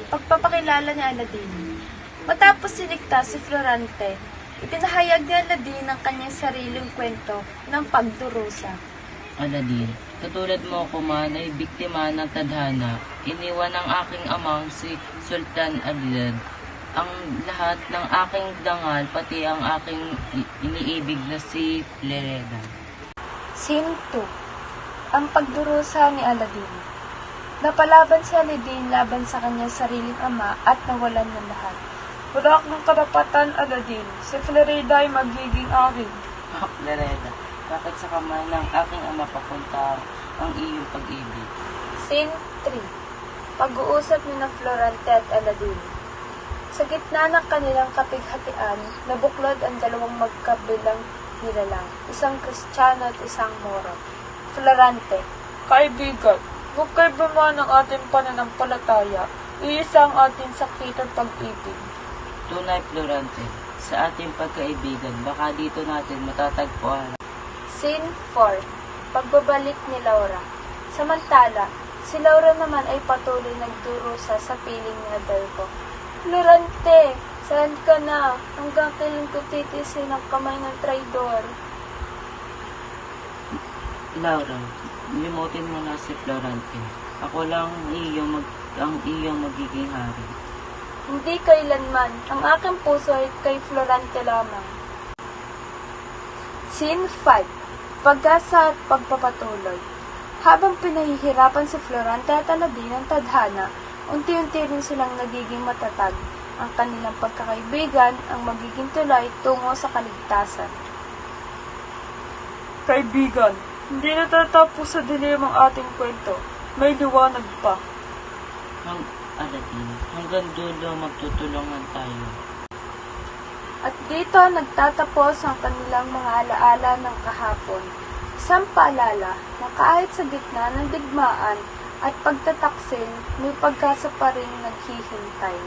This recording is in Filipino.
pagpapakilala ni Aladdin. Matapos siligtas si Florante, ipinahayag ni Aladdin ang kanyang sariling kwento ng pagdurusa. Aladdin, katulad mo ko man ay biktima ng tadhana, iniwan ng aking amang si Sultan Adlad ang lahat ng aking dangal, pati ang aking iniibig na si Lereda. Scene 2. Ang pagdurusa ni Aladdin. Napalaban si Aladdin laban sa kanyang sariling ama at nawalan ng lahat. Wala kang karapatan, Aladdin. Si Florida ay magiging akin. Lereda, bakit sa kamay ng aking ama papunta ang iyong pag-ibig? Scene 3. Pag-uusap ni na Florante at Aladdin. Sa gitna ng kanilang kapighatian, nabuklod ang dalawang magkabilang nilalang, isang Kristiyano at isang Moro. Florante, kaibigan, huwag kayo bumaan ng ating pananampalataya. Iisa ang ating sakitang pag-ibig. Tunay, Florante, sa ating pagkaibigan, baka dito natin matatagpuan. Scene 4. Pagbabalik ni Laura. Samantala, si Laura naman ay patuloy nagdurusa sa piling ni Adolfo. Florante, saan ka na? Hanggang kailan ko titisin ang kamay ng traidor? Laura, limutin mo na si Florante. Ako lang ang iyong magiging hari. Hindi kailanman. Ang aking puso ay kay Florante lamang. Scene 5. Pag-asa at pagpapatuloy. Habang pinahihirapan si Florante at Aladdin ng tadhana, unti-unti rin silang nagiging matatag. Ang kanilang pagkakaibigan ang magiging tulay tungo sa kaligtasan. Kaibigan, hindi natatapos sa dilim ang ating kwento. May liwanag pa. Aladdin, hanggang dulo magtutulungan tayo. At dito nagtatapos ang kanilang mga alaala ng kahapon. Isang paalala na kahit sa gitna ng digmaan at pagtataksil, may pag-asa pa rin naghihintay.